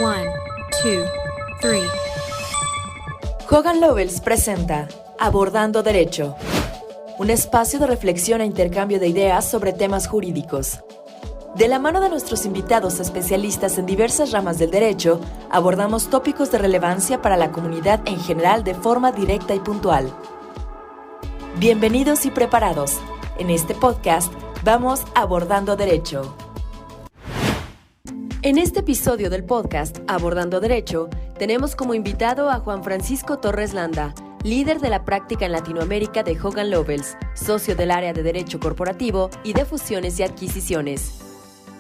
One, two, three. Hogan Lovells presenta Abordando Derecho, un espacio de reflexión e intercambio de ideas sobre temas jurídicos. De la mano de nuestros invitados especialistas en diversas ramas del derecho, abordamos tópicos de relevancia para la comunidad en general de forma directa y puntual. Bienvenidos y preparados. En este podcast vamos abordando derecho. En este episodio del podcast Abordando Derecho, tenemos como invitado a Juan Francisco Torres Landa, líder de la práctica en Latinoamérica de Hogan Lovells, socio del área de Derecho Corporativo y de Fusiones y Adquisiciones.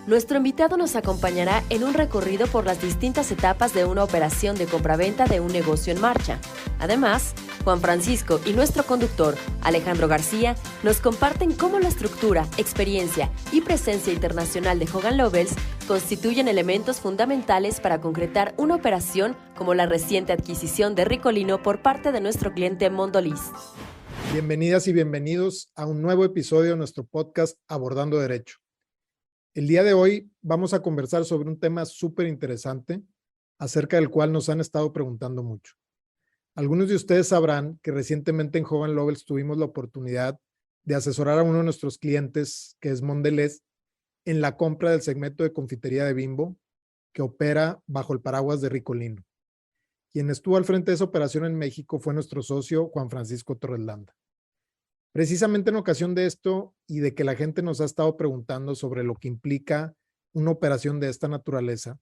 Nuestro invitado nos acompañará en un recorrido por las distintas etapas de una operación de compraventa de un negocio en marcha. Además, Juan Francisco y nuestro conductor, Alejandro García, nos comparten cómo la estructura, experiencia y presencia internacional de Hogan Lovells constituyen elementos fundamentales para concretar una operación como la reciente adquisición de Ricolino por parte de nuestro cliente Mondelez. Bienvenidas y bienvenidos a un nuevo episodio de nuestro podcast Abordando Derecho. El día de hoy vamos a conversar sobre un tema súper interesante, acerca del cual nos han estado preguntando mucho. Algunos de ustedes sabrán que recientemente en Hogan Lovells tuvimos la oportunidad de asesorar a uno de nuestros clientes, que es Mondelez, en la compra del segmento de confitería de Bimbo, que opera bajo el paraguas de Ricolino. Quien estuvo al frente de esa operación en México fue nuestro socio Juan Francisco Torres Landa. Precisamente en ocasión de esto y de que la gente nos ha estado preguntando sobre lo que implica una operación de esta naturaleza,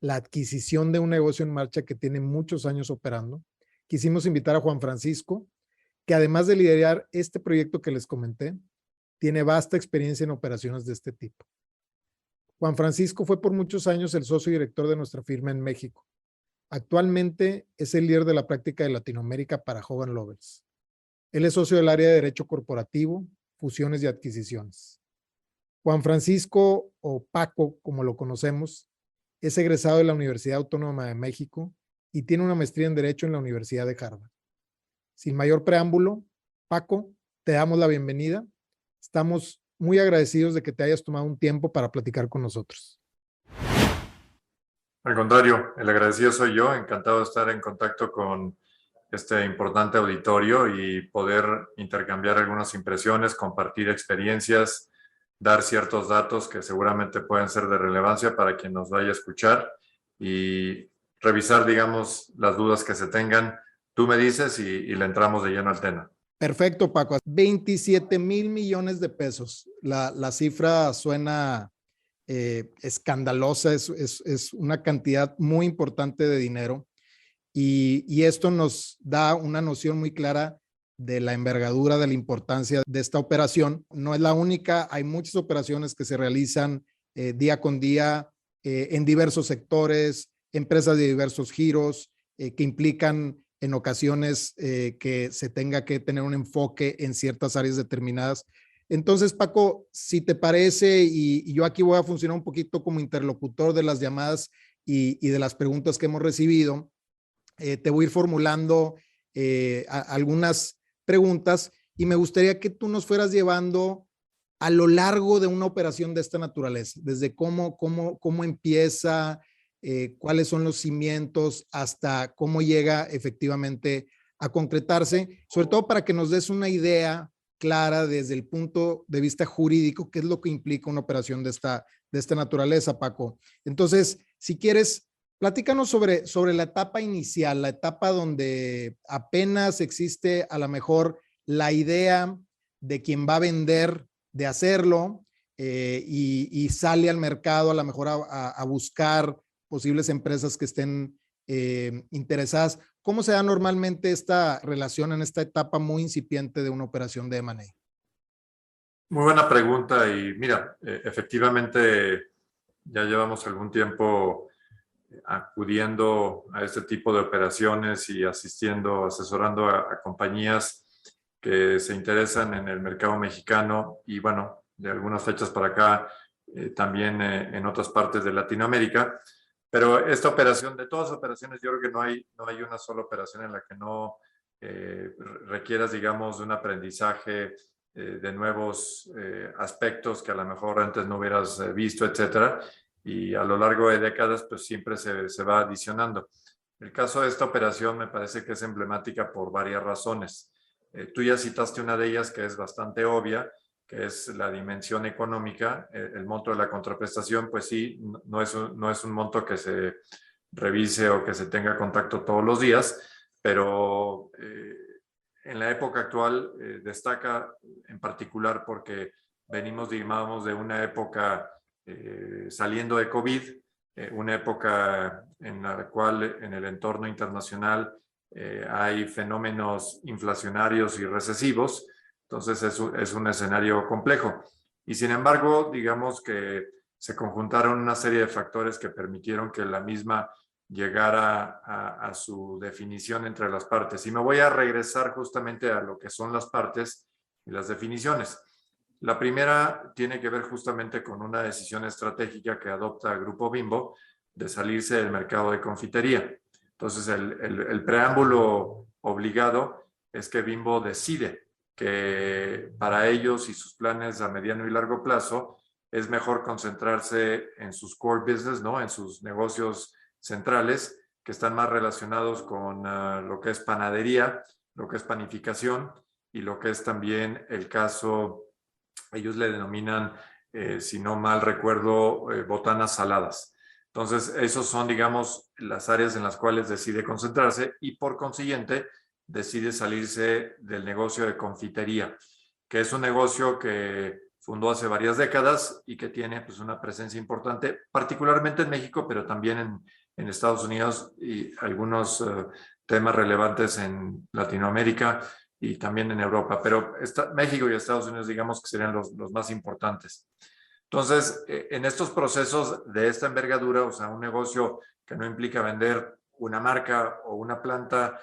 la adquisición de un negocio en marcha que tiene muchos años operando, quisimos invitar a Juan Francisco, que además de liderar este proyecto que les comenté, tiene vasta experiencia en operaciones de este tipo. Juan Francisco fue por muchos años el socio director de nuestra firma en México. Actualmente es el líder de la práctica de Latinoamérica para Hogan Lovells. Él es socio del área de Derecho Corporativo, Fusiones y Adquisiciones. Juan Francisco, o Paco, como lo conocemos, es egresado de la Universidad Autónoma de México y tiene una maestría en Derecho en la Universidad de Harvard. Sin mayor preámbulo, Paco, te damos la bienvenida. Estamos muy agradecidos de que te hayas tomado un tiempo para platicar con nosotros. Al contrario, el agradecido soy yo, encantado de estar en contacto con este importante auditorio y poder intercambiar algunas impresiones, compartir experiencias, dar ciertos datos que seguramente pueden ser de relevancia para quien nos vaya a escuchar y revisar, digamos, las dudas que se tengan. Tú me dices y le entramos de lleno al tema. Perfecto, Paco. 27,000 millones de pesos. La cifra suena escandalosa, es una cantidad muy importante de dinero. Y esto nos da una noción muy clara de la envergadura, de la importancia de esta operación. No es la única, hay muchas operaciones que se realizan día con día en diversos sectores, empresas de diversos giros, que implican en ocasiones que se tenga que tener un enfoque en ciertas áreas determinadas. Entonces, Paco, si te parece, y yo aquí voy a funcionar un poquito como interlocutor de las llamadas y de las preguntas que hemos recibido, te voy a ir formulando algunas preguntas y me gustaría que tú nos fueras llevando a lo largo de una operación de esta naturaleza, desde cómo empieza, cuáles son los cimientos, hasta cómo llega efectivamente a concretarse, sobre todo para que nos des una idea clara desde el punto de vista jurídico, qué es lo que implica una operación de esta naturaleza, Paco. Entonces, si quieres, platícanos sobre la etapa inicial, la etapa donde apenas existe a lo mejor la idea de quien va a vender, de hacerlo, y sale al mercado a lo mejor a buscar posibles empresas que estén interesadas. ¿Cómo se da normalmente esta relación en esta etapa muy incipiente de una operación de M&A? Muy buena pregunta y mira, efectivamente ya llevamos algún tiempo acudiendo a este tipo de operaciones y asesorando a compañías que se interesan en el mercado mexicano y bueno, de algunas fechas para acá también en otras partes de Latinoamérica. Pero esta operación, de todas las operaciones, yo creo que no hay una sola operación en la que no requieras, digamos, de un aprendizaje de nuevos aspectos que a lo mejor antes no hubieras visto, etcétera. y a lo largo de décadas pues siempre se va adicionando. El caso de esta operación me parece que es emblemática por varias razones. Tú ya citaste una de ellas que es bastante obvia, que es la dimensión económica. El monto de la contraprestación, pues sí, no es un monto que se revise o que se tenga contacto todos los días, pero en la época actual destaca en particular porque venimos, digamos, de una época saliendo de COVID, una época en la cual en el entorno internacional hay fenómenos inflacionarios y recesivos, entonces es un escenario complejo. Y sin embargo, digamos que se conjuntaron una serie de factores que permitieron que la misma llegara a su definición entre las partes. Y me voy a regresar justamente a lo que son las partes y las definiciones. La primera tiene que ver justamente con una decisión estratégica que adopta el Grupo Bimbo de salirse del mercado de confitería. Entonces, el preámbulo obligado es que Bimbo decide que para ellos y sus planes a mediano y largo plazo es mejor concentrarse en sus core business, ¿no? En sus negocios centrales que están más relacionados con lo que es panadería, lo que es panificación y lo que es también el caso, ellos le denominan, si no mal recuerdo, botanas saladas. Entonces, esos son, digamos, las áreas en las cuales decide concentrarse y por consiguiente decide salirse del negocio de confitería, que es un negocio que fundó hace varias décadas y que tiene pues, una presencia importante, particularmente en México, pero también en Estados Unidos y algunos temas relevantes en Latinoamérica y también en Europa. Pero México y Estados Unidos, digamos que serían los más importantes. Entonces, en estos procesos de esta envergadura, o sea, un negocio que no implica vender una marca o una planta,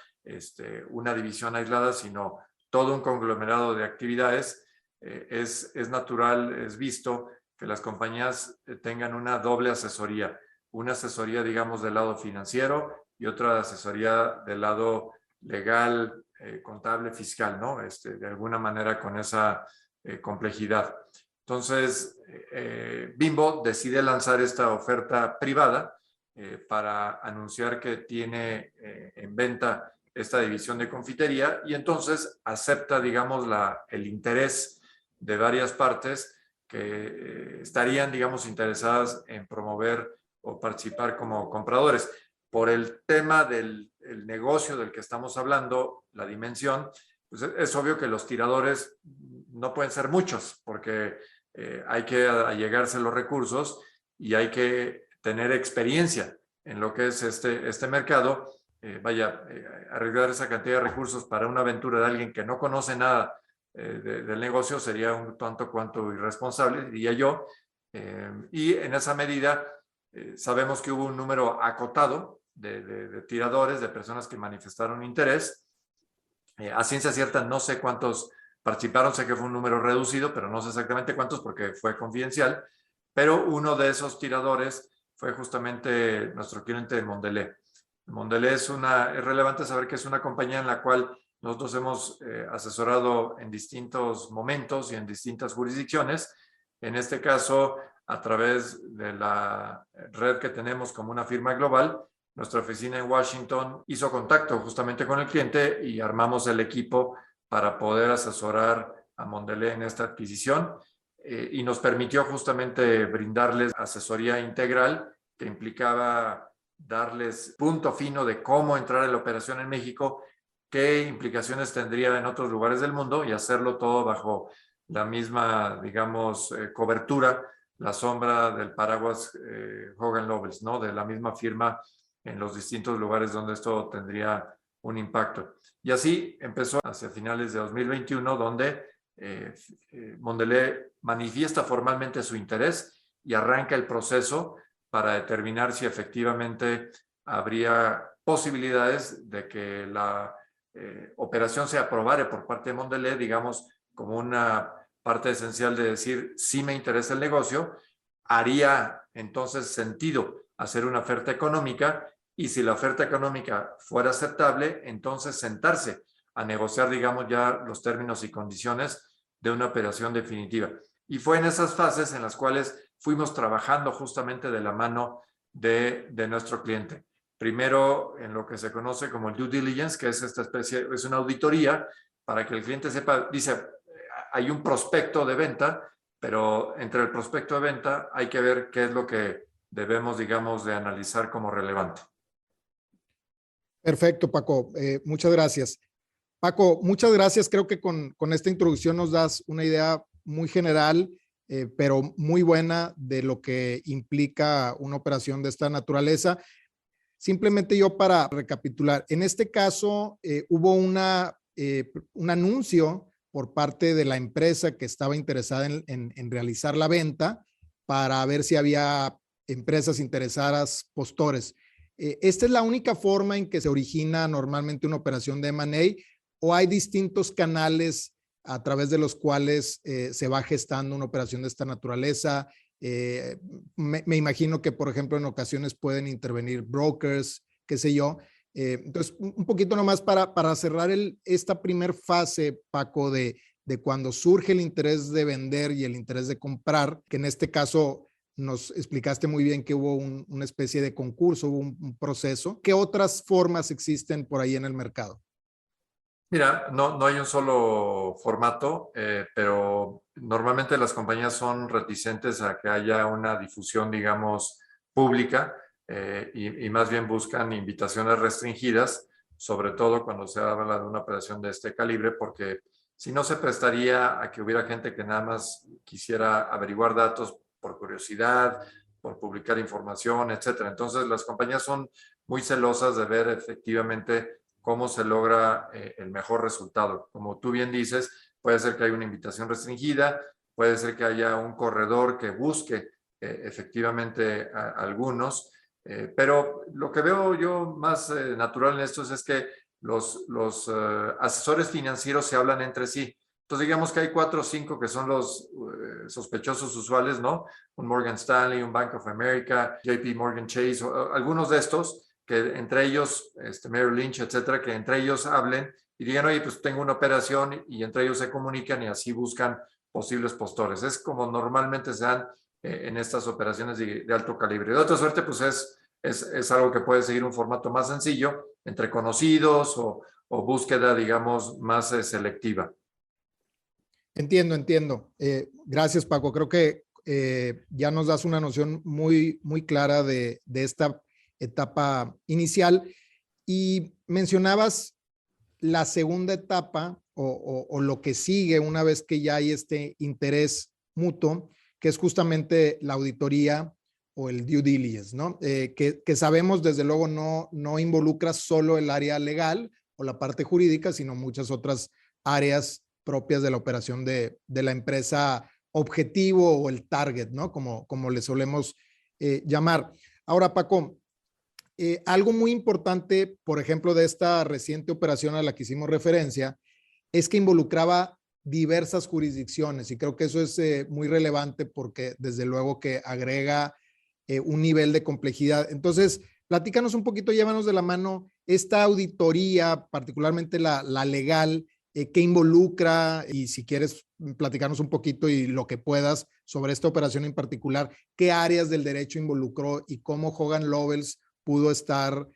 una división aislada, sino todo un conglomerado de actividades, es natural, es visto que las compañías tengan una doble asesoría. Una asesoría, digamos, del lado financiero y otra asesoría del lado legal, contable, fiscal, ¿no? De alguna manera con esa complejidad. Entonces, Bimbo decide lanzar esta oferta privada para anunciar que tiene en venta esta división de confitería y entonces acepta, digamos, el interés de varias partes que estarían, digamos, interesadas en promover o participar como compradores. Por el tema del negocio del que estamos hablando, la dimensión, pues es obvio que los tiradores no pueden ser muchos porque hay que allegarse los recursos y hay que tener experiencia en lo que es este mercado. Arreglar esa cantidad de recursos para una aventura de alguien que no conoce nada del negocio sería un tanto cuanto irresponsable, diría yo. Y en esa medida sabemos que hubo un número acotado de tiradores, de personas que manifestaron interés. A ciencia cierta no sé cuántos participaron, sé que fue un número reducido, pero no sé exactamente cuántos porque fue confidencial. Pero uno de esos tiradores fue justamente nuestro cliente Mondelez. Mondelez es relevante saber que es una compañía en la cual nosotros hemos asesorado en distintos momentos y en distintas jurisdicciones. En este caso, a través de la red que tenemos como una firma global, nuestra oficina en Washington hizo contacto justamente con el cliente y armamos el equipo para poder asesorar a Mondelez en esta adquisición y nos permitió justamente brindarles asesoría integral que implicaba darles punto fino de cómo entrar en la operación en México, qué implicaciones tendría en otros lugares del mundo y hacerlo todo bajo la misma, digamos, cobertura, la sombra del paraguas Hogan Lovells, ¿no? De la misma firma en los distintos lugares donde esto tendría un impacto. Y así empezó hacia finales de 2021, donde Mondelez manifiesta formalmente su interés y arranca el proceso para determinar si efectivamente habría posibilidades de que la operación se aprobare por parte de Mondelez, digamos, como una parte esencial de decir, sí me interesa el negocio, haría entonces sentido hacer una oferta económica y si la oferta económica fuera aceptable, entonces sentarse a negociar, digamos, ya los términos y condiciones de una operación definitiva. Y fue en esas fases en las cuales fuimos trabajando justamente de la mano de nuestro cliente. Primero, en lo que se conoce como el due diligence, que es esta especie, es una auditoría para que el cliente sepa, dice, hay un prospecto de venta, pero entre el prospecto de venta hay que ver qué es lo que debemos, digamos, de analizar como relevante. Perfecto, Paco. Muchas gracias. Paco, muchas gracias. Creo que con esta introducción nos das una idea muy general, pero muy buena de lo que implica una operación de esta naturaleza. Simplemente yo para recapitular, en este caso hubo un anuncio por parte de la empresa que estaba interesada en realizar la venta para ver si había empresas interesadas, postores. ¿Esta es la única forma en que se origina normalmente una operación de M&A o hay distintos canales a través de los cuales se va gestando una operación de esta naturaleza? Me imagino que, por ejemplo, en ocasiones pueden intervenir brokers, qué sé yo. Entonces, un poquito nomás para cerrar esta primer fase, Paco, de cuando surge el interés de vender y el interés de comprar, que en este caso nos explicaste muy bien que hubo una especie de concurso, hubo un proceso. ¿Qué otras formas existen por ahí en el mercado? Mira, no hay un solo formato, pero normalmente las compañías son reticentes a que haya una difusión, digamos, pública y más bien buscan invitaciones restringidas, sobre todo cuando se habla de una operación de este calibre, porque si no se prestaría a que hubiera gente que nada más quisiera averiguar datos por curiosidad, por publicar información, etcétera. Entonces, las compañías son muy celosas de ver efectivamente cómo se logra el mejor resultado. Como tú bien dices, puede ser que haya una invitación restringida, puede ser que haya un corredor que busque efectivamente a algunos, pero lo que veo yo más natural en esto es que los asesores financieros se hablan entre sí. Entonces digamos que hay 4 o 5 que son los sospechosos usuales, ¿no? Un Morgan Stanley, un Bank of America, JP Morgan Chase, algunos de estos que entre ellos, Merrill Lynch, etcétera, que entre ellos hablen y digan, oye, pues tengo una operación y entre ellos se comunican y así buscan posibles postores. Es como normalmente se dan en estas operaciones de alto calibre. De otra suerte, pues es algo que puede seguir un formato más sencillo, entre conocidos o búsqueda, digamos, más selectiva. Entiendo. Gracias, Paco. Creo que ya nos das una noción muy, muy clara de esta etapa inicial y mencionabas la segunda etapa o lo que sigue una vez que ya hay este interés mutuo, que es justamente la auditoría o el due diligence, ¿no? Que sabemos desde luego no involucra solo el área legal o la parte jurídica, sino muchas otras áreas propias de la operación de la empresa objetivo o el target, ¿no? Como le solemos llamar. Ahora, Paco, algo muy importante, por ejemplo, de esta reciente operación a la que hicimos referencia, es que involucraba diversas jurisdicciones y creo que eso es muy relevante porque desde luego que agrega un nivel de complejidad. Entonces, platícanos un poquito, llévanos de la mano esta auditoría, particularmente la legal, qué involucra y si quieres platicarnos un poquito y lo que puedas sobre esta operación en particular, qué áreas del derecho involucró y cómo Hogan Lovells pudo estar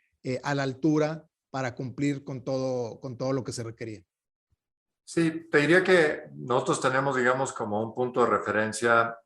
a la altura para cumplir con todo lo que se requería. Sí, te diría que nosotros tenemos, digamos, como un punto de referencia,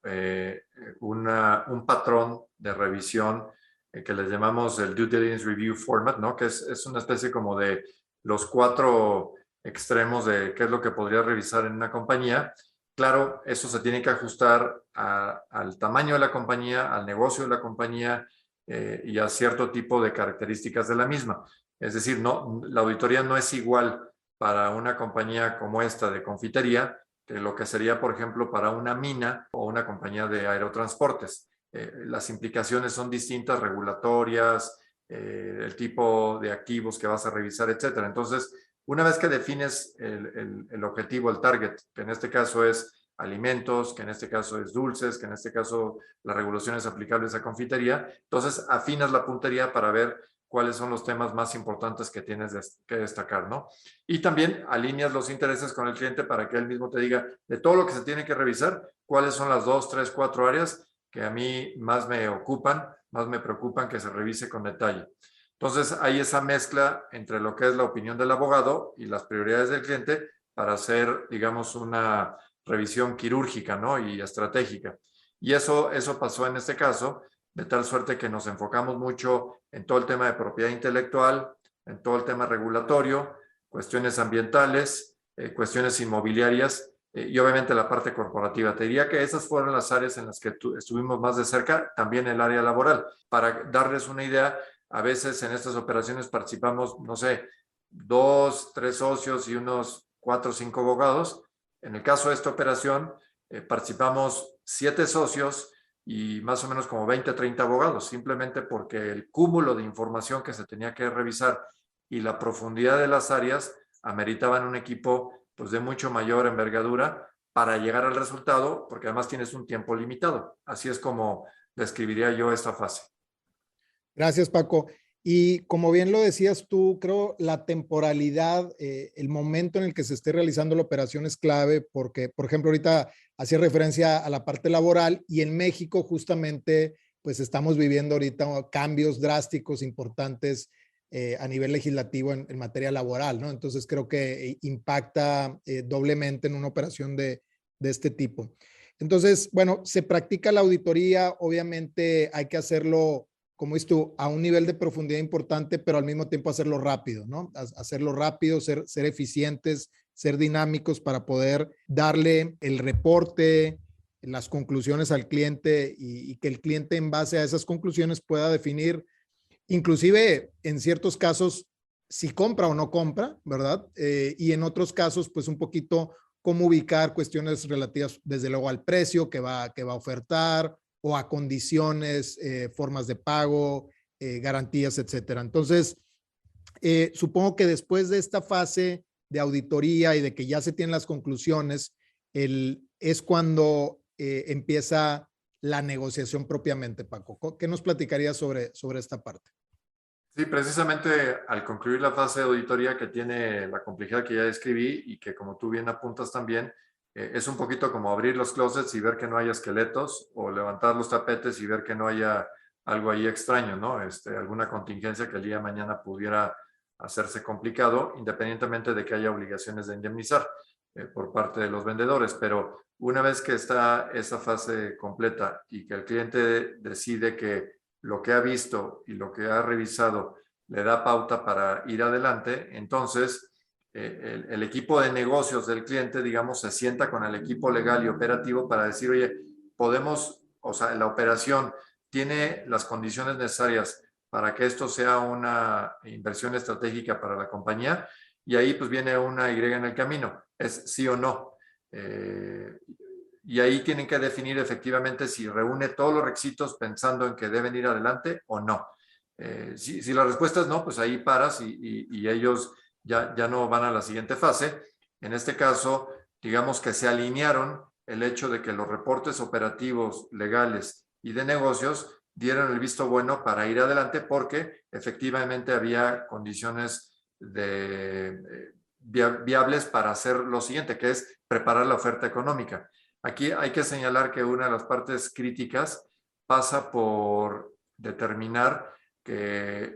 un patrón de revisión que les llamamos el Due Diligence Review Format, ¿no? Que es una especie como de los 4 extremos de qué es lo que podría revisar en una compañía. Claro, eso se tiene que ajustar al tamaño de la compañía, al negocio de la compañía y a cierto tipo de características de la misma. Es decir, la auditoría no es igual para una compañía como esta de confitería que lo que sería, por ejemplo, para una mina o una compañía de aerotransportes. Las implicaciones son distintas, regulatorias, el tipo de activos que vas a revisar, etcétera. Entonces, una vez que defines el objetivo, el target, que en este caso es alimentos, que en este caso es dulces, que en este caso las regulaciones aplicables a confitería, entonces afinas la puntería para ver cuáles son los temas más importantes que tienes que destacar, ¿no? Y también alineas los intereses con el cliente para que él mismo te diga de todo lo que se tiene que revisar, cuáles son las 2, 3, 4 áreas que a mí más me ocupan, más me preocupan que se revise con detalle. Entonces, hay esa mezcla entre lo que es la opinión del abogado y las prioridades del cliente para hacer, digamos, una revisión quirúrgica, ¿no? Y estratégica. Y eso pasó en este caso, de tal suerte que nos enfocamos mucho en todo el tema de propiedad intelectual, en todo el tema regulatorio, cuestiones ambientales, cuestiones inmobiliarias y obviamente la parte corporativa. Te diría que esas fueron las áreas en las que estuvimos más de cerca, también el área laboral. Para darles una idea, a veces en estas operaciones participamos, no sé, 2, 3 socios y unos 4 o 5 abogados. En el caso de esta operación, participamos 7 socios y más o menos como 20 o 30 abogados, simplemente porque el cúmulo de información que se tenía que revisar y la profundidad de las áreas ameritaban un equipo pues, de mucho mayor envergadura para llegar al resultado, porque además tienes un tiempo limitado. Así es como describiría yo esta fase. Gracias, Paco. Y como bien lo decías tú, creo la temporalidad, el momento en el que se esté realizando la operación es clave porque, por ejemplo, ahorita hacía referencia a la parte laboral y en México justamente pues estamos viviendo ahorita cambios drásticos importantes a nivel legislativo en materia laboral, ¿no? Entonces creo que impacta doblemente en una operación de este tipo. Entonces, bueno, se practica la auditoría, obviamente hay que hacerlo como dices tú, a un nivel de profundidad importante, pero al mismo tiempo hacerlo rápido, ¿no? Hacerlo rápido, ser eficientes, ser dinámicos para poder darle el reporte, las conclusiones al cliente y que el cliente en base a esas conclusiones pueda definir, inclusive en ciertos casos, si compra o no compra, ¿verdad? Y en otros casos, pues un poquito cómo ubicar cuestiones relativas, desde luego, al precio que va a ofertar, o a condiciones, formas de pago, garantías, etcétera. Entonces, supongo que después de esta fase de auditoría y de que ya se tienen las conclusiones, es cuando empieza la negociación propiamente, Paco. ¿Qué nos platicarías sobre esta parte? Sí, precisamente al concluir la fase de auditoría que tiene la complejidad que ya describí y que como tú bien apuntas también, es un poquito como abrir los closets y ver que no haya esqueletos o levantar los tapetes y ver que no haya algo ahí extraño, ¿no? Alguna contingencia que el día de mañana pudiera hacerse complicado, independientemente de que haya obligaciones de indemnizar por parte de los vendedores. Pero una vez que está esa fase completa y que el cliente decide que lo que ha visto y lo que ha revisado le da pauta para ir adelante, entonces el equipo de negocios del cliente, digamos, se sienta con el equipo legal y operativo para decir, oye, podemos, o sea, la operación tiene las condiciones necesarias para que esto sea una inversión estratégica para la compañía, y ahí pues viene una Y en el camino, es sí o no. Y ahí tienen que definir efectivamente si reúne todos los requisitos pensando en que deben ir adelante o no. Si la respuesta es no, pues ahí paras y ellos ya no van a la siguiente fase. En este caso, digamos que se alinearon el hecho de que los reportes operativos, legales y de negocios dieron el visto bueno para ir adelante porque efectivamente había condiciones viables para hacer lo siguiente, que es preparar la oferta económica. Aquí hay que señalar que una de las partes críticas pasa por determinar que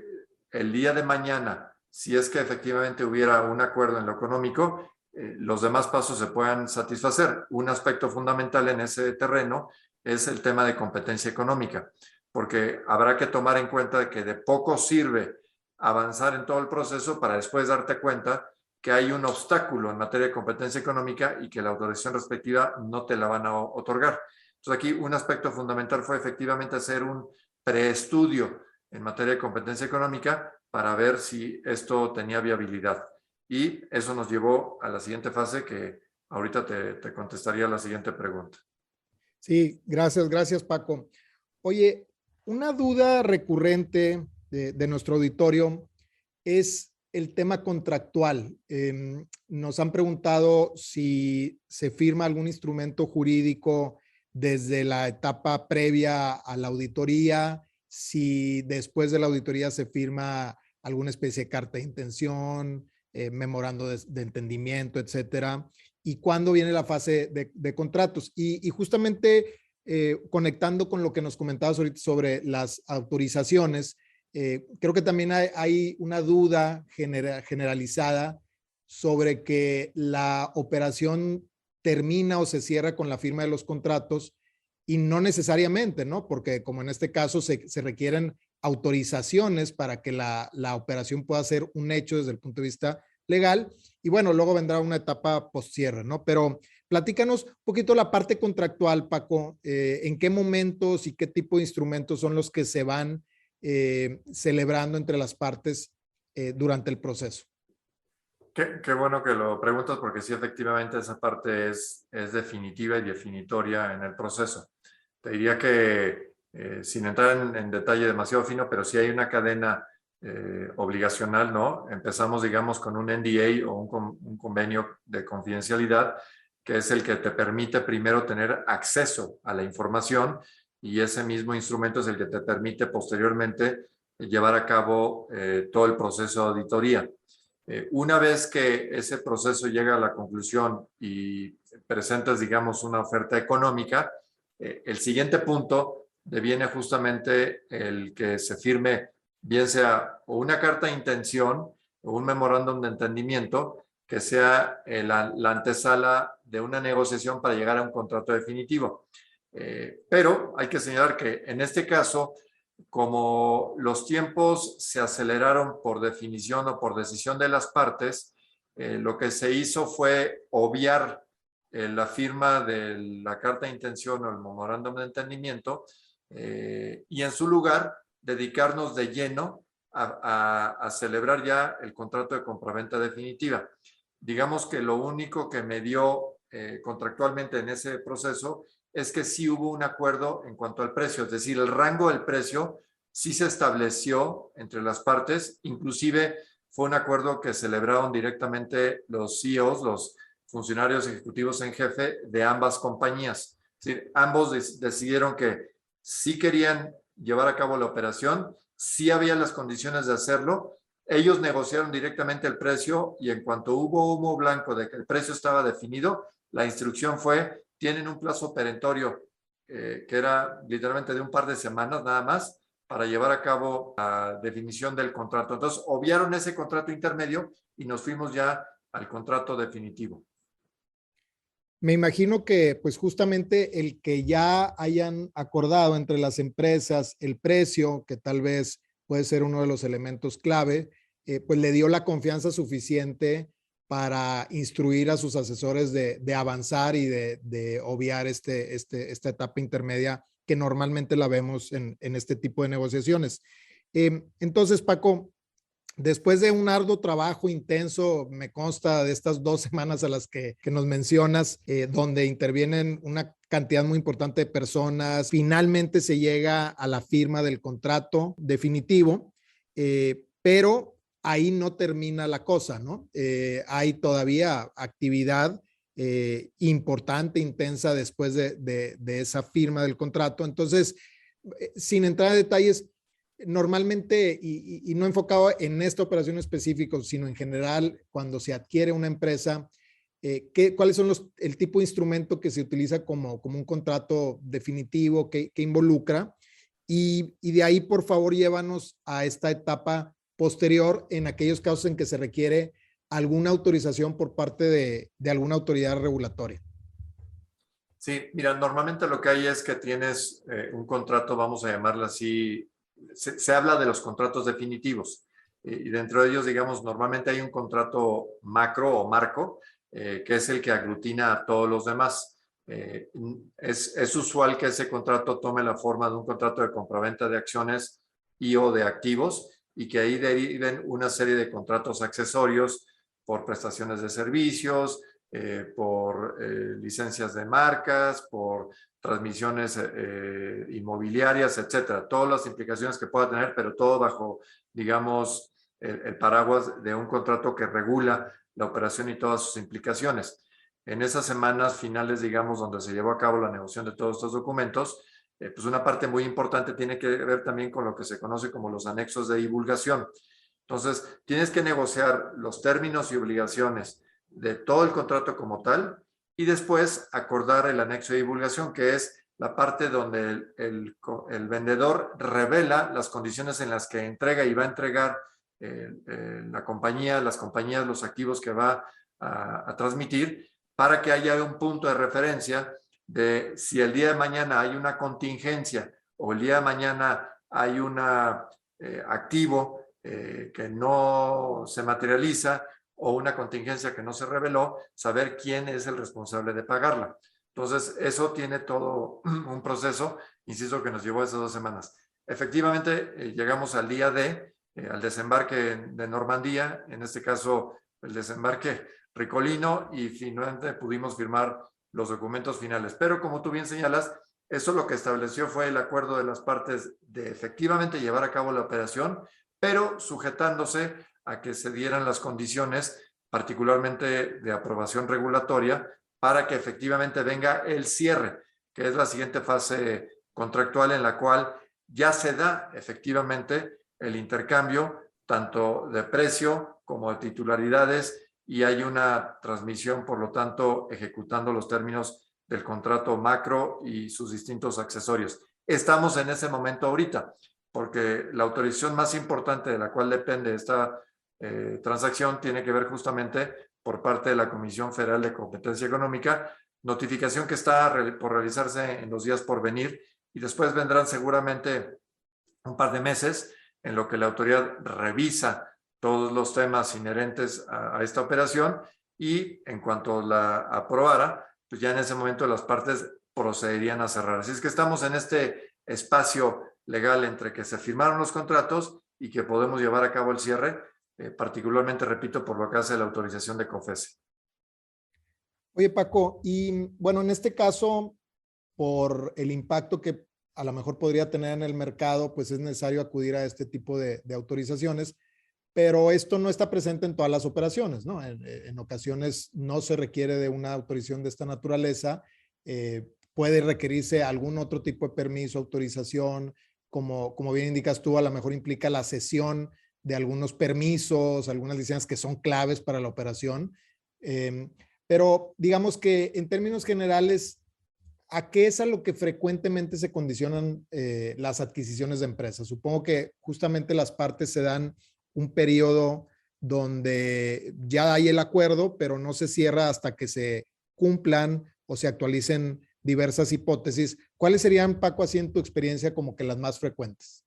el día de mañana, si es que efectivamente hubiera un acuerdo en lo económico, los demás pasos se puedan satisfacer. Un aspecto fundamental en ese terreno es el tema de competencia económica, porque habrá que tomar en cuenta de que de poco sirve avanzar en todo el proceso para después darte cuenta que hay un obstáculo en materia de competencia económica y que la autorización respectiva no te la van a otorgar. Entonces aquí un aspecto fundamental fue efectivamente hacer un preestudio en materia de competencia económica para ver si esto tenía viabilidad. Y eso nos llevó a la siguiente fase que ahorita te contestaría la siguiente pregunta. Sí, gracias Paco. Oye, una duda recurrente de nuestro auditorio es el tema contractual. Nos han preguntado si se firma algún instrumento jurídico desde la etapa previa a la auditoría, si después de la auditoría se firma alguna especie de carta de intención, memorando de entendimiento, etcétera, y cuándo viene la fase de contratos. Y justamente conectando con lo que nos comentabas ahorita sobre las autorizaciones, creo que también hay una duda generalizada sobre que la operación termina o se cierra con la firma de los contratos y no necesariamente, ¿no? Porque como en este caso se requieren autorizaciones para que la operación pueda ser un hecho desde el punto de vista legal y bueno, luego vendrá una etapa post-cierre, ¿no? Pero platícanos un poquito la parte contractual, Paco, en qué momentos y qué tipo de instrumentos son los que se van celebrando entre las partes durante el proceso. Qué bueno que lo preguntas porque sí, efectivamente esa parte es definitiva y definitoria en el proceso. Te diría que, sin entrar en detalle demasiado fino, pero sí hay una cadena obligacional, ¿no? Empezamos, digamos, con un NDA o un convenio de confidencialidad, que es el que te permite primero tener acceso a la información y ese mismo instrumento es el que te permite posteriormente llevar a cabo todo el proceso de auditoría. Una vez que ese proceso llega a la conclusión y presentas, digamos, una oferta económica, el siguiente punto deviene justamente el que se firme, bien sea o una carta de intención o un memorándum de entendimiento, que sea la antesala de una negociación para llegar a un contrato definitivo. Pero hay que señalar que en este caso, como los tiempos se aceleraron por definición o por decisión de las partes, lo que se hizo fue obviar la firma de la carta de intención o el memorándum de entendimiento y en su lugar dedicarnos de lleno a celebrar ya el contrato de compraventa definitiva. Digamos que lo único que me dio contractualmente en ese proceso es que sí hubo un acuerdo en cuanto al precio, es decir, el rango del precio sí se estableció entre las partes, inclusive fue un acuerdo que celebraron directamente los CEOs, los funcionarios ejecutivos en jefe de ambas compañías. Es decir, ambos decidieron que sí querían llevar a cabo la operación, sí había las condiciones de hacerlo, ellos negociaron directamente el precio y en cuanto hubo humo blanco de que el precio estaba definido, la instrucción fue: tienen un plazo perentorio que era literalmente de un par de semanas nada más para llevar a cabo la definición del contrato. Entonces, obviaron ese contrato intermedio y nos fuimos ya al contrato definitivo. Me imagino que pues justamente el que ya hayan acordado entre las empresas el precio, que tal vez puede ser uno de los elementos clave, pues le dio la confianza suficiente para instruir a sus asesores de avanzar y de obviar esta etapa intermedia que normalmente la vemos en este tipo de negociaciones. Entonces, Paco, después de un arduo trabajo intenso, me consta de estas 2 semanas a las que nos mencionas, donde intervienen una cantidad muy importante de personas, finalmente se llega a la firma del contrato definitivo, pero ahí no termina la cosa, ¿no? Hay todavía actividad importante, intensa después de esa firma del contrato. Entonces, sin entrar en detalles, normalmente, y no enfocado en esta operación específica, sino en general, cuando se adquiere una empresa, ¿cuáles son el tipo de instrumento que se utiliza como un contrato definitivo que involucra? Y de ahí, por favor, llévanos a esta etapa posterior en aquellos casos en que se requiere alguna autorización por parte de alguna autoridad regulatoria. Sí, mira, normalmente lo que hay es que tienes un contrato, vamos a llamarlo así, se habla de los contratos definitivos y dentro de ellos, digamos, normalmente hay un contrato macro o marco, que es el que aglutina a todos los demás. Es usual que ese contrato tome la forma de un contrato de compraventa de acciones y o de activos y que ahí deriven una serie de contratos accesorios por prestaciones de servicios, por licencias de marcas, por transmisiones inmobiliarias, etcétera. Todas las implicaciones que pueda tener, pero todo bajo, digamos, el paraguas de un contrato que regula la operación y todas sus implicaciones. En esas semanas finales, digamos, donde se llevó a cabo la negociación de todos estos documentos, pues una parte muy importante tiene que ver también con lo que se conoce como los anexos de divulgación. Entonces, tienes que negociar los términos y obligaciones de todo el contrato como tal y después acordar el anexo de divulgación, que es la parte donde el vendedor revela las condiciones en las que entrega y va a entregar las compañías, los activos que va a transmitir, para que haya un punto de referencia de si el día de mañana hay una contingencia o el día de mañana hay un activo que no se materializa o una contingencia que no se reveló, saber quién es el responsable de pagarla. Entonces, eso tiene todo un proceso, insisto, que nos llevó esas 2 semanas. Efectivamente, llegamos al día D, al desembarque de Normandía, en este caso el desembarque Ricolino, y finalmente pudimos firmar los documentos finales. Pero como tú bien señalas, eso lo que estableció fue el acuerdo de las partes de efectivamente llevar a cabo la operación, pero sujetándose a que se dieran las condiciones, particularmente de aprobación regulatoria, para que efectivamente venga el cierre, que es la siguiente fase contractual en la cual ya se da efectivamente el intercambio tanto de precio como de titularidades, y hay una transmisión, por lo tanto, ejecutando los términos del contrato macro y sus distintos accesorios. Estamos en ese momento ahorita, porque la autorización más importante de la cual depende esta transacción tiene que ver justamente por parte de la Comisión Federal de Competencia Económica, notificación que está por realizarse en los días por venir, y después vendrán seguramente un par de meses en lo que la autoridad revisa todos los temas inherentes a esta operación, y en cuanto la aprobara, pues ya en ese momento las partes procederían a cerrar. Así es que estamos en este espacio legal entre que se firmaron los contratos y que podemos llevar a cabo el cierre, particularmente, repito, por lo que hace la autorización de COFECE. Oye, Paco, y bueno, en este caso, por el impacto que a lo mejor podría tener en el mercado, pues es necesario acudir a este tipo de autorizaciones, pero esto no está presente en todas las operaciones, ¿no? En ocasiones no se requiere de una autorización de esta naturaleza, puede requerirse algún otro tipo de permiso, autorización, como bien indicas tú, a lo mejor implica la cesión de algunos permisos, algunas licencias que son claves para la operación. Pero digamos que en términos generales, ¿a qué es a lo que frecuentemente se condicionan las adquisiciones de empresas? Supongo que justamente las partes se dan un periodo donde ya hay el acuerdo, pero no se cierra hasta que se cumplan o se actualicen diversas hipótesis. ¿Cuáles serían, Paco, así en tu experiencia, como que las más frecuentes?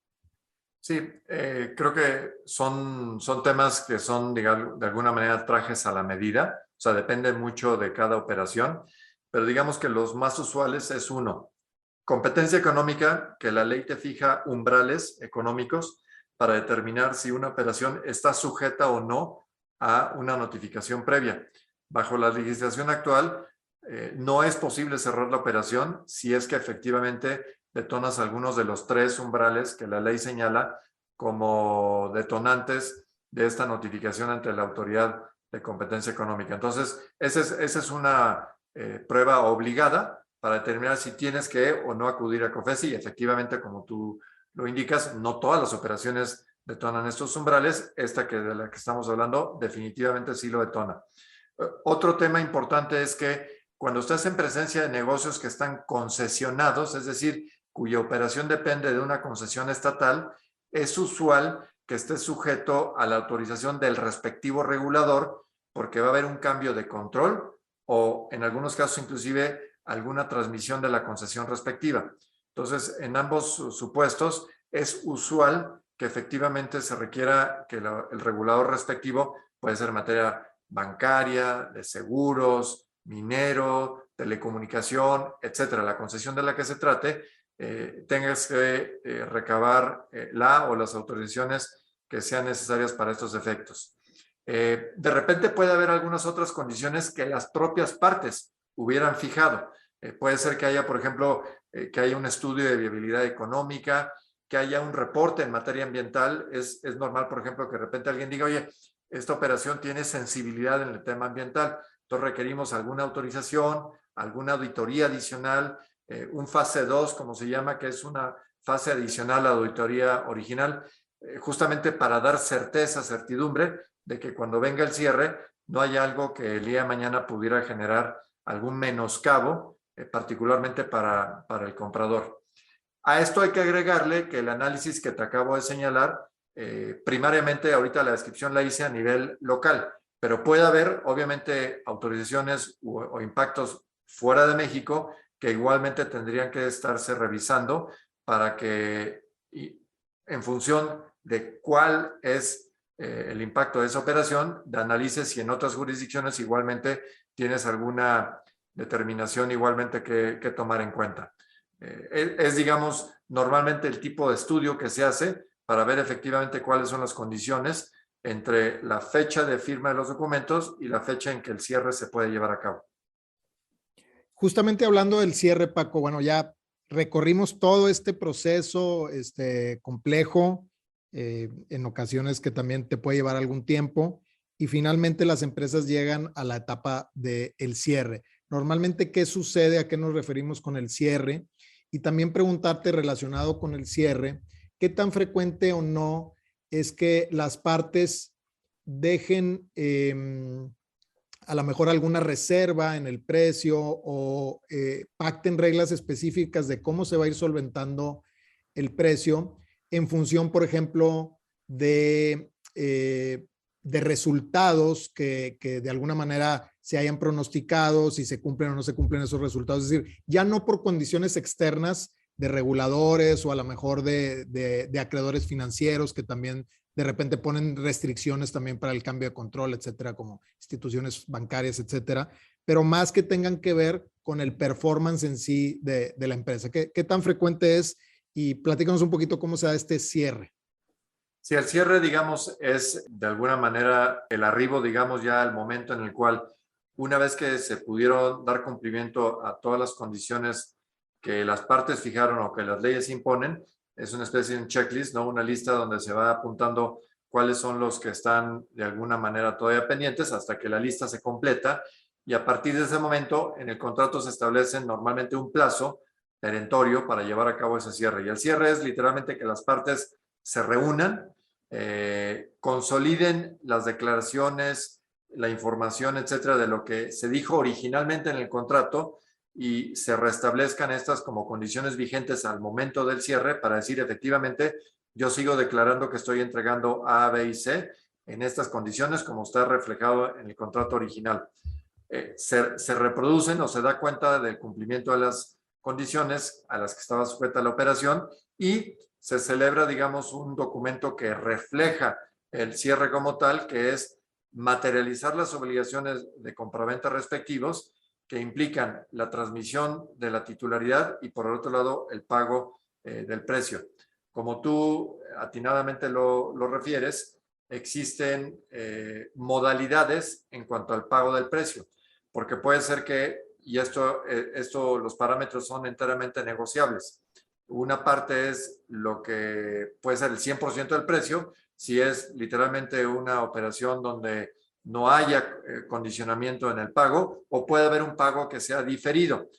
Sí, creo que son temas que son, digamos, de alguna manera trajes a la medida, o sea, depende mucho de cada operación, pero digamos que los más usuales es uno, competencia económica, que la ley te fija umbrales económicos para determinar si una operación está sujeta o no a una notificación previa. Bajo la legislación actual, no es posible cerrar la operación si es que efectivamente detonas algunos de los 3 umbrales que la ley señala como detonantes de esta notificación ante la autoridad de competencia económica. Entonces, esa es una prueba obligada para determinar si tienes que o no acudir a COFECE, y efectivamente, como tú lo indicas, no todas las operaciones detonan estos umbrales. Esta de la que estamos hablando definitivamente sí lo detona. Otro tema importante es que cuando estás en presencia de negocios que están concesionados, es decir, cuya operación depende de una concesión estatal, es usual que esté sujeto a la autorización del respectivo regulador, porque va a haber un cambio de control o en algunos casos inclusive alguna transmisión de la concesión respectiva. Entonces, en ambos supuestos es usual que efectivamente se requiera que el regulador respectivo, puede ser materia bancaria, de seguros, minero, telecomunicación, etcétera, la concesión de la que se trate, tengas que recabar la o las autorizaciones que sean necesarias para estos efectos. De repente puede haber algunas otras condiciones que las propias partes hubieran fijado. Puede ser que haya, por ejemplo, que haya un estudio de viabilidad económica, que haya un reporte en materia ambiental. Es normal, por ejemplo, que de repente alguien diga, oye, esta operación tiene sensibilidad en el tema ambiental, entonces requerimos alguna autorización, alguna auditoría adicional, un fase 2, como se llama, que es una fase adicional a la auditoría original, justamente para dar certeza, certidumbre de que cuando venga el cierre no haya algo que el día de mañana pudiera generar algún menoscabo particularmente para el comprador. A esto hay que agregarle que el análisis que te acabo de señalar, primariamente ahorita la descripción la hice a nivel local, pero puede haber obviamente autorizaciones o impactos fuera de México que igualmente tendrían que estarse revisando para que, en función de cuál es el impacto de esa operación, de analices si en otras jurisdicciones igualmente tienes alguna determinación igualmente que tomar en cuenta. Digamos, normalmente el tipo de estudio que se hace para ver efectivamente cuáles son las condiciones entre la fecha de firma de los documentos y la fecha en que el cierre se puede llevar a cabo. Justamente hablando del cierre, Paco, bueno, ya recorrimos todo este proceso complejo, en ocasiones que también te puede llevar algún tiempo, y finalmente las empresas llegan a la etapa del cierre. Normalmente, ¿qué sucede? ¿A qué nos referimos con el cierre? Y también preguntarte, relacionado con el cierre, ¿qué tan frecuente o no es que las partes dejen a lo mejor alguna reserva en el precio o pacten reglas específicas de cómo se va a ir solventando el precio en función, por ejemplo, de resultados que de alguna manera se hayan pronosticado, si se cumplen o no se cumplen esos resultados? Es decir, ya no por condiciones externas de reguladores o a lo mejor de acreedores financieros que también de repente ponen restricciones también para el cambio de control, etcétera, como instituciones bancarias, etcétera, pero más que tengan que ver con el performance en sí de la empresa. ¿Qué tan frecuente es? Y platícanos un poquito cómo se da este cierre. Sí, el cierre, digamos, es de alguna manera el arribo, digamos, ya al momento en el cual, una vez que se pudieron dar cumplimiento a todas las condiciones que las partes fijaron o que las leyes imponen, es una especie de un checklist, ¿no? Una lista donde se va apuntando cuáles son los que están de alguna manera todavía pendientes hasta que la lista se completa, y a partir de ese momento en el contrato se establece normalmente un plazo perentorio para llevar a cabo ese cierre. Y el cierre es literalmente que las partes se reúnan, consoliden las declaraciones, la información, etcétera, de lo que se dijo originalmente en el contrato, y se restablezcan estas como condiciones vigentes al momento del cierre para decir efectivamente yo sigo declarando que estoy entregando A, B y C en estas condiciones como está reflejado en el contrato original. Se reproducen o se da cuenta del cumplimiento de las condiciones a las que estaba sujeta la operación y se celebra, digamos, un documento que refleja el cierre como tal, que es materializar las obligaciones de compraventa respectivos que implican la transmisión de la titularidad y, por el otro lado, el pago del precio. Como tú atinadamente lo refieres, existen modalidades en cuanto al pago del precio, porque puede ser que, y esto los parámetros son enteramente negociables. Una parte es lo que puede ser el 100% del precio, si es literalmente una operación donde no haya condicionamiento en el pago, o puede haber un pago que sea diferido.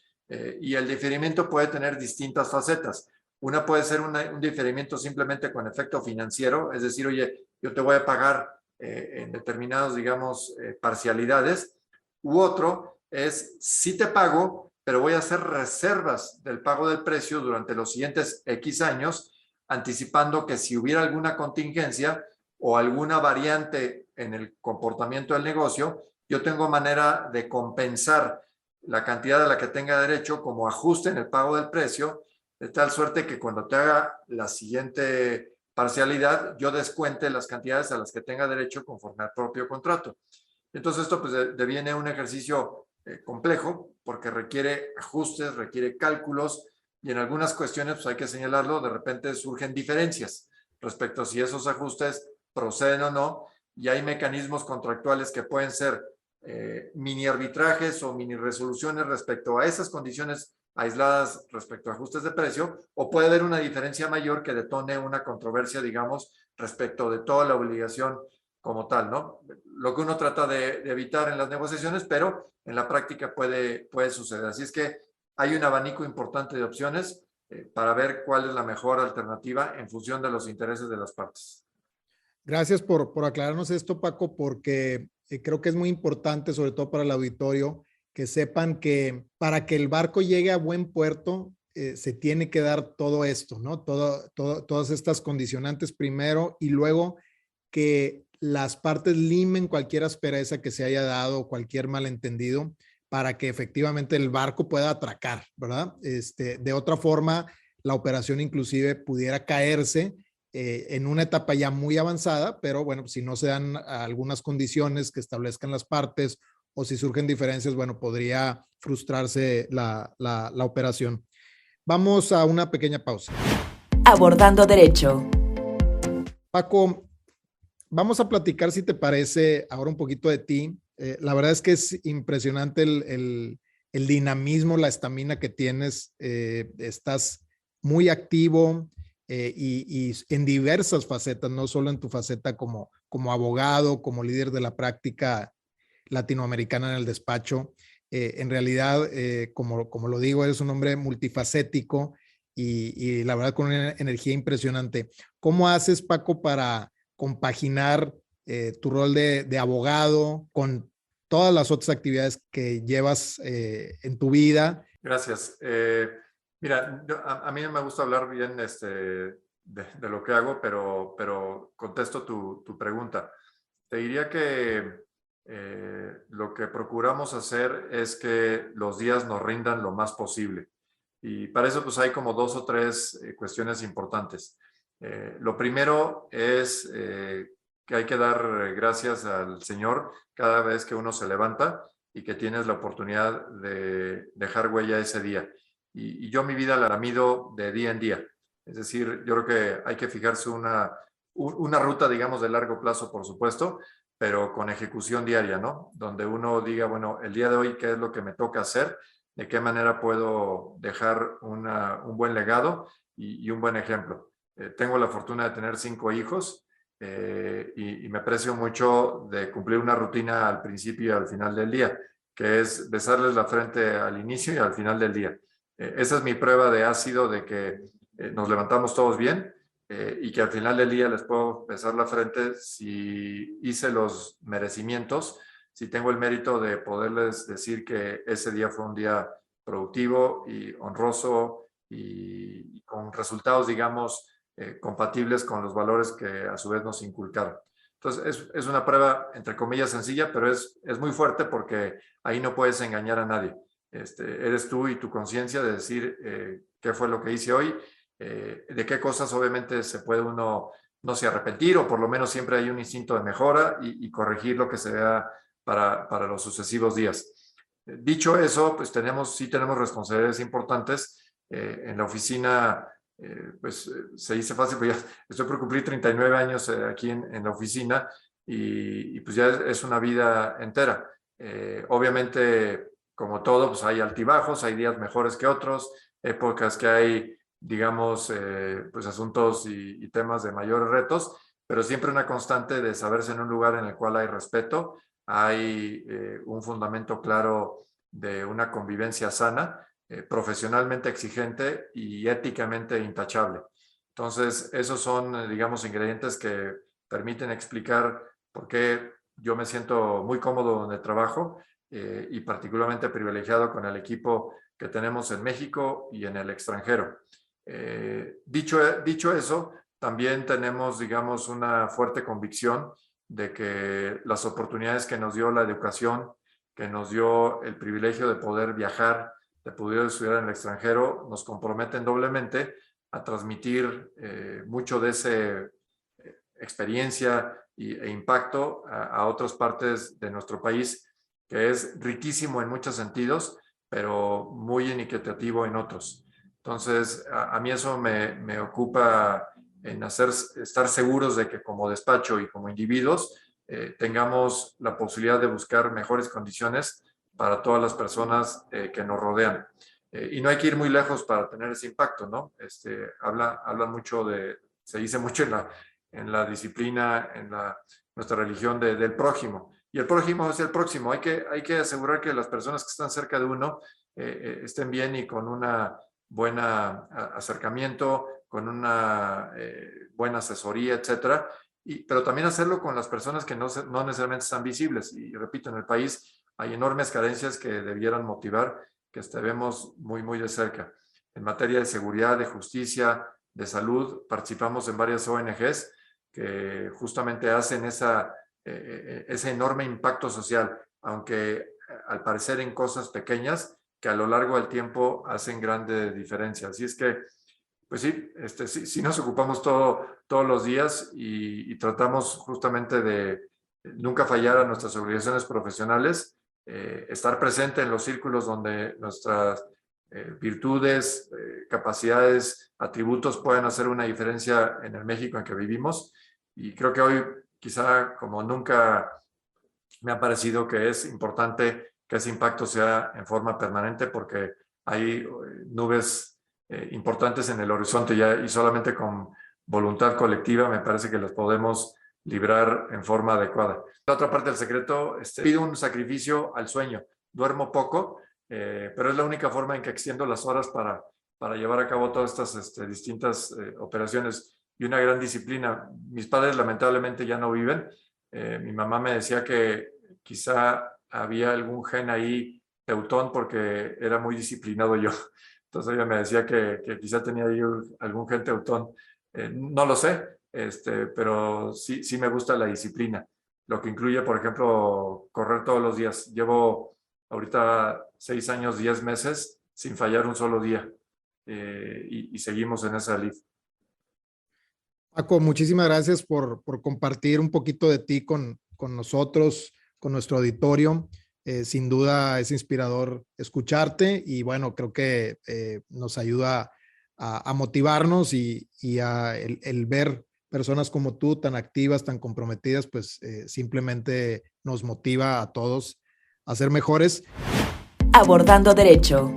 Y el diferimiento puede tener distintas facetas. Una puede ser un diferimiento simplemente con efecto financiero, es decir, oye, yo te voy a pagar en determinados, digamos, parcialidades, u otro es, sí te pago, pero voy a hacer reservas del pago del precio durante los siguientes X años, anticipando que si hubiera alguna contingencia o alguna variante en el comportamiento del negocio, yo tengo manera de compensar la cantidad de la que tenga derecho como ajuste en el pago del precio, de tal suerte que cuando te haga la siguiente parcialidad, yo descuente las cantidades a las que tenga derecho conforme al propio contrato. Entonces esto pues deviene un ejercicio complejo porque requiere ajustes, requiere cálculos, y en algunas cuestiones, pues hay que señalarlo, de repente surgen diferencias respecto a si esos ajustes proceden o no, y hay mecanismos contractuales que pueden ser mini arbitrajes o mini resoluciones respecto a esas condiciones aisladas respecto a ajustes de precio, o puede haber una diferencia mayor que detone una controversia, digamos, respecto de toda la obligación como tal, ¿no? Lo que uno trata de evitar en las negociaciones, pero en la práctica puede suceder. Así es que hay un abanico importante de opciones para ver cuál es la mejor alternativa en función de los intereses de las partes. Gracias por aclararnos esto, Paco, porque creo que es muy importante, sobre todo para el auditorio, que sepan que para que el barco llegue a buen puerto, se tiene que dar todo esto, ¿no? Todas estas condicionantes primero y luego que las partes limen cualquier aspereza que se haya dado, cualquier malentendido, para que efectivamente el barco pueda atracar, ¿verdad? De otra forma, la operación inclusive pudiera caerse en una etapa ya muy avanzada, pero bueno, si no se dan algunas condiciones que establezcan las partes o si surgen diferencias, bueno, podría frustrarse la operación. Vamos a una pequeña pausa. Abordando Derecho. Paco, vamos a platicar, si te parece, ahora un poquito de ti. La verdad es que es impresionante el dinamismo, la estamina que tienes. Estás muy activo y en diversas facetas, no solo en tu faceta como abogado, como líder de la práctica latinoamericana en el despacho. En realidad, como lo digo, eres un hombre multifacético y la verdad con una energía impresionante. ¿Cómo haces, Paco, para compaginar tu rol de abogado con todas las otras actividades que llevas en tu vida? Gracias. Mira, a mí no me gusta hablar bien de lo que hago, pero contesto tu pregunta. Te diría que lo que procuramos hacer es que los días nos rindan lo más posible. Y para eso pues hay como 2 o 3 cuestiones importantes. Lo primero es que hay que dar gracias al Señor cada vez que uno se levanta y que tienes la oportunidad de dejar huella ese día. Y yo mi vida la mido de día en día. Es decir, yo creo que hay que fijarse una ruta, digamos, de largo plazo, por supuesto, pero con ejecución diaria, ¿no? Donde uno diga, bueno, el día de hoy, ¿qué es lo que me toca hacer? ¿De qué manera puedo dejar un buen legado y un buen ejemplo? Tengo la fortuna de tener 5 hijos y me aprecio mucho de cumplir una rutina al principio y al final del día, que es besarles la frente al inicio y al final del día. Esa es mi prueba de ácido de que nos levantamos todos bien y que al final del día les puedo besar la frente si hice los merecimientos, si tengo el mérito de poderles decir que ese día fue un día productivo y honroso y con resultados, digamos, compatibles con los valores que a su vez nos inculcaron. Entonces, es una prueba, entre comillas, sencilla, pero es muy fuerte porque ahí no puedes engañar a nadie. Eres tú y tu conciencia de decir qué fue lo que hice hoy, de qué cosas obviamente se puede uno no se arrepentir o por lo menos siempre hay un instinto de mejora y corregir lo que se vea para los sucesivos días. Dicho eso, pues sí tenemos responsabilidades importantes. En la oficina, se dice fácil, pero ya estoy por cumplir 39 años aquí en la oficina y pues ya es una vida entera. Obviamente, como todo, pues hay altibajos, hay días mejores que otros, épocas que hay, digamos, pues asuntos y temas de mayores retos, pero siempre una constante de saberse en un lugar en el cual hay respeto, hay un fundamento claro de una convivencia sana, profesionalmente exigente y éticamente intachable. Entonces, esos son, digamos, ingredientes que permiten explicar por qué yo me siento muy cómodo donde trabajo y particularmente privilegiado con el equipo que tenemos en México y en el extranjero. Dicho eso, también tenemos, digamos, una fuerte convicción de que las oportunidades que nos dio la educación, que nos dio el privilegio de poder viajar, de poder estudiar en el extranjero, nos comprometen doblemente a transmitir mucho de esa experiencia e impacto a otras partes de nuestro país, que es riquísimo en muchos sentidos, pero muy inequitativo en otros. Entonces, a mí eso me ocupa en estar seguros de que como despacho y como individuos tengamos la posibilidad de buscar mejores condiciones para todas las personas que nos rodean. Y no hay que ir muy lejos para tener ese impacto, ¿no? Habla mucho se dice mucho en la disciplina, nuestra religión del prójimo. Y el prójimo es el próximo. Hay que asegurar que las personas que están cerca de uno estén bien y con una buena acercamiento, con una buena asesoría, etcétera. Pero también hacerlo con las personas que no necesariamente están visibles. Y repito, en el país hay enormes carencias que debieran motivar que estemos muy, muy de cerca. En materia de seguridad, de justicia, de salud, participamos en varias ONGs que justamente hacen ese enorme impacto social, aunque al parecer en cosas pequeñas que a lo largo del tiempo hacen grande diferencia. Así es que, pues sí, sí nos ocupamos todos los días y tratamos justamente de nunca fallar a nuestras obligaciones profesionales, estar presente en los círculos donde nuestras virtudes, capacidades, atributos pueden hacer una diferencia en el México en que vivimos. Y creo que hoy, quizá como nunca, me ha parecido que es importante que ese impacto sea en forma permanente, porque hay nubes importantes en el horizonte ya, y solamente con voluntad colectiva me parece que las podemos librar en forma adecuada. La otra parte del secreto, pido un sacrificio al sueño. Duermo poco, pero es la única forma en que extiendo las horas para llevar a cabo todas estas distintas operaciones, y una gran disciplina. Mis padres lamentablemente ya no viven. Mi mamá me decía que quizá había algún gen ahí teutón porque era muy disciplinado yo. Entonces ella me decía que quizá tenía ahí algún gen teutón. No lo sé, pero sí me gusta la disciplina, lo que incluye, por ejemplo, correr todos los días. Llevo ahorita 6 años, 10 meses sin fallar un solo día, y seguimos en esa lid. Paco, muchísimas gracias por compartir un poquito de ti con nosotros, con nuestro auditorio. Sin duda es inspirador escucharte y bueno, creo que nos ayuda a motivarnos y el ver personas como tú tan activas, tan comprometidas, pues simplemente nos motiva a todos a ser mejores. Abordando Derecho.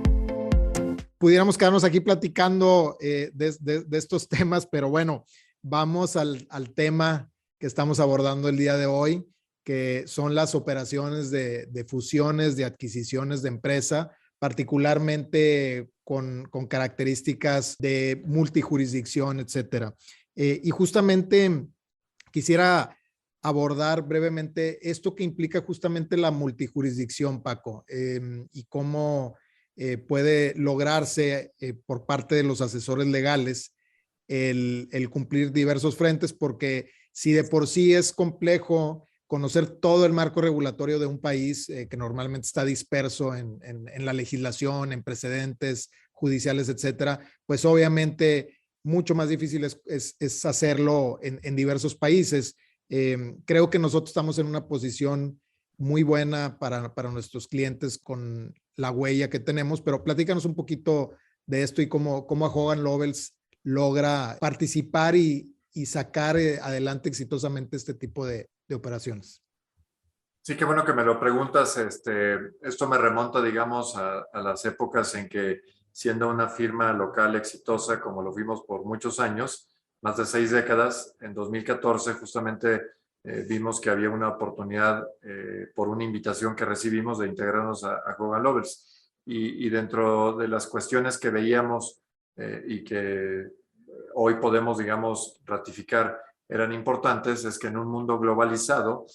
Pudiéramos quedarnos aquí platicando de estos temas, pero bueno, vamos al tema que estamos abordando el día de hoy, que son las operaciones de fusiones, de adquisiciones de empresa, particularmente con características de multijurisdicción, etcétera. Y justamente quisiera abordar brevemente esto que implica justamente la multijurisdicción, Paco, y cómo puede lograrse por parte de los asesores legales el cumplir diversos frentes, porque si de por sí es complejo conocer todo el marco regulatorio de un país que normalmente está disperso en la legislación, en precedentes judiciales, etcétera, pues obviamente mucho más difícil es hacerlo en diversos países. Creo que nosotros estamos en una posición muy buena para nuestros clientes con la huella que tenemos, pero platícanos un poquito de esto y cómo a Hogan Lovells logra participar y sacar adelante exitosamente este tipo de operaciones. Sí, qué bueno que me lo preguntas. Esto me remonta, digamos, a las épocas en que, siendo una firma local exitosa, como lo fuimos por muchos años, más de 6 décadas, en 2014 justamente vimos que había una oportunidad por una invitación que recibimos de integrarnos a Hogan Lovells. Y dentro de las cuestiones que veíamos y que hoy podemos, digamos, ratificar eran importantes, es que en un mundo globalizado,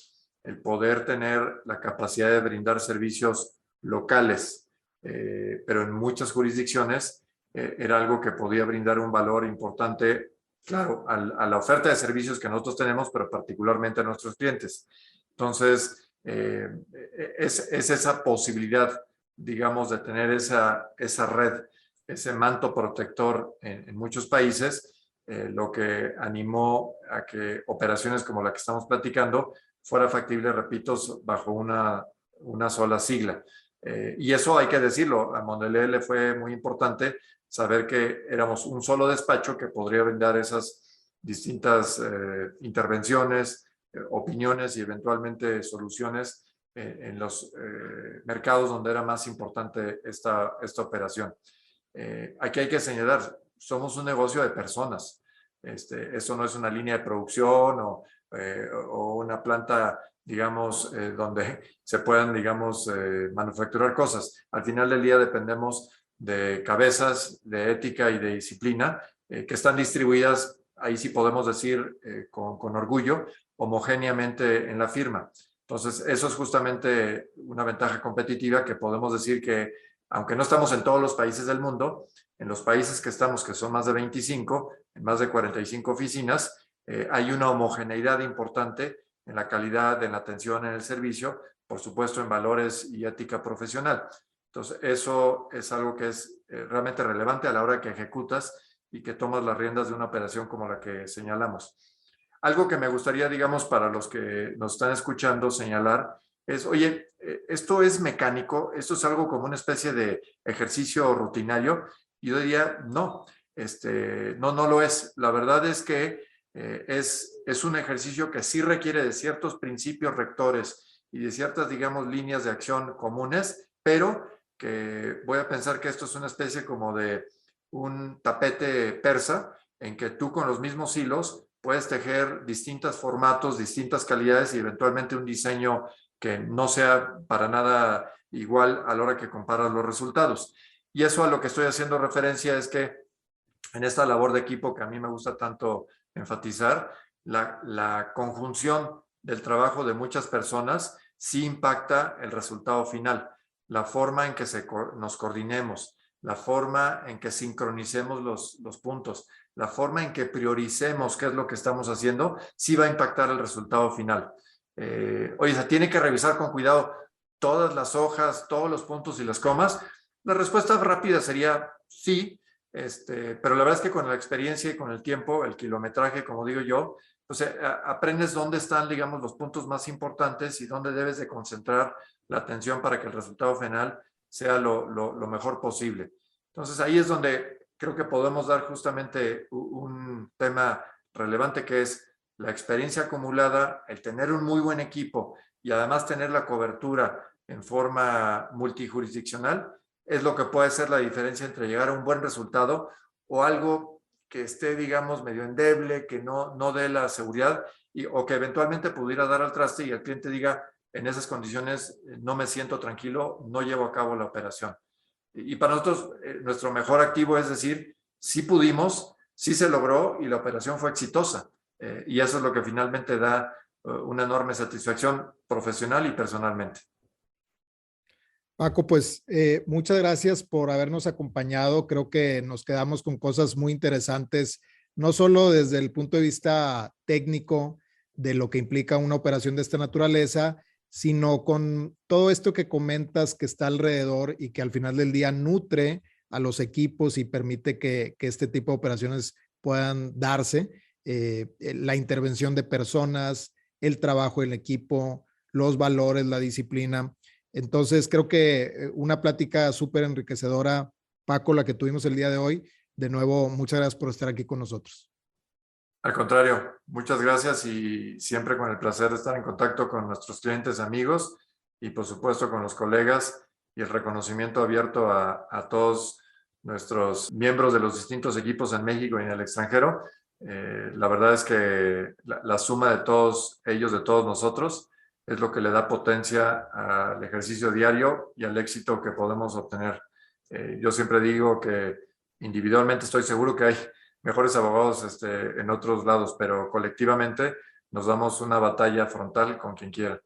el poder tener la capacidad de brindar servicios locales, pero en muchas jurisdicciones, era algo que podía brindar un valor importante, claro, a la oferta de servicios que nosotros tenemos, pero particularmente a nuestros clientes. Entonces, es esa posibilidad, digamos, de tener esa red, ese manto protector en muchos países, lo que animó a que operaciones como la que estamos platicando fuera factible, repito, bajo una sola sigla. Y eso hay que decirlo, a Mondelez le fue muy importante saber que éramos un solo despacho que podría brindar esas distintas intervenciones, opiniones y eventualmente soluciones en los mercados donde era más importante esta operación. Aquí hay que señalar, somos un negocio de personas. Eso no es una línea de producción o una planta, digamos, donde se puedan, digamos, manufacturar cosas. Al final del día dependemos de cabezas, de ética y de disciplina que están distribuidas, ahí sí podemos decir con orgullo, homogéneamente en la firma. Entonces, eso es justamente una ventaja competitiva que podemos decir que, aunque no estamos en todos los países del mundo, en los países que estamos, que son más de 25, en más de 45 oficinas, hay una homogeneidad importante en la calidad, en la atención, en el servicio, por supuesto en valores y ética profesional. Entonces, eso es algo que es realmente relevante a la hora que ejecutas y que tomas las riendas de una operación como la que señalamos. Algo que me gustaría, digamos, para los que nos están escuchando señalar es, oye, esto es mecánico, esto es algo como una especie de ejercicio rutinario. Y yo diría, no, no lo es. La verdad es que es un ejercicio que sí requiere de ciertos principios rectores y de ciertas, digamos, líneas de acción comunes, pero que voy a pensar que esto es una especie como de un tapete persa en que tú con los mismos hilos puedes tejer distintos formatos, distintas calidades y eventualmente un diseño que no sea para nada igual a la hora que comparas los resultados. Y eso a lo que estoy haciendo referencia es que en esta labor de equipo que a mí me gusta tanto enfatizar, la conjunción del trabajo de muchas personas sí impacta el resultado final. La forma en que nos coordinemos, la forma en que sincronicemos los puntos, la forma en que prioricemos qué es lo que estamos haciendo, sí va a impactar el resultado final. Oye, ¿se tiene que revisar con cuidado todas las hojas, todos los puntos y las comas? La respuesta rápida sería sí, pero la verdad es que con la experiencia y con el tiempo, el kilometraje, como digo yo, pues aprendes dónde están, digamos, los puntos más importantes y dónde debes de concentrar la atención para que el resultado final sea lo mejor posible. Entonces ahí es donde creo que podemos dar justamente un tema relevante, que es la experiencia acumulada, el tener un muy buen equipo y además tener la cobertura en forma multijurisdiccional, es lo que puede ser la diferencia entre llegar a un buen resultado o algo que esté, digamos, medio endeble, que no dé la seguridad o que eventualmente pudiera dar al traste y el cliente diga, en esas condiciones no me siento tranquilo, no llevo a cabo la operación. Y para nosotros, nuestro mejor activo es decir, sí pudimos, sí se logró y la operación fue exitosa. Y eso es lo que finalmente da una enorme satisfacción profesional y personalmente. Paco, pues muchas gracias por habernos acompañado. Creo que nos quedamos con cosas muy interesantes, no solo desde el punto de vista técnico de lo que implica una operación de esta naturaleza, sino con todo esto que comentas que está alrededor y que al final del día nutre a los equipos y permite que este tipo de operaciones puedan darse. La intervención de personas, el trabajo en equipo, los valores, la disciplina. Entonces, creo que una plática súper enriquecedora, Paco, la que tuvimos el día de hoy. De nuevo, muchas gracias por estar aquí con nosotros. Al contrario, muchas gracias y siempre con el placer de estar en contacto con nuestros clientes, amigos y por supuesto con los colegas y el reconocimiento abierto a todos nuestros miembros de los distintos equipos en México y en el extranjero. La verdad es que la suma de todos ellos, de todos nosotros, es lo que le da potencia al ejercicio diario y al éxito que podemos obtener. Yo siempre digo que individualmente estoy seguro que hay mejores abogados en otros lados, pero colectivamente nos damos una batalla frontal con quien quiera.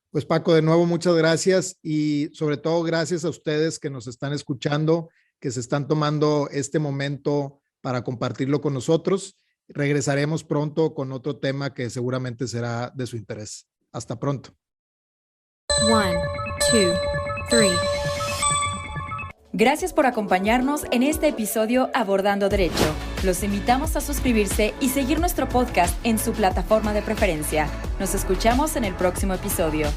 Pues Paco, de nuevo muchas gracias y sobre todo gracias a ustedes que nos están escuchando, que se están tomando este momento para compartirlo con nosotros. Regresaremos pronto con otro tema que seguramente será de su interés. Hasta pronto. 1, 2, 3. Gracias por acompañarnos en este episodio Abordando Derecho. Los invitamos a suscribirse y seguir nuestro podcast en su plataforma de preferencia. Nos escuchamos en el próximo episodio.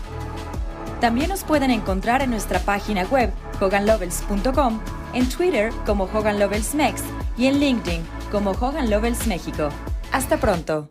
También nos pueden encontrar en nuestra página web hoganlovells.com, en Twitter como Hogan Lovells Mex y en LinkedIn como Hogan Lovells México. Hasta pronto.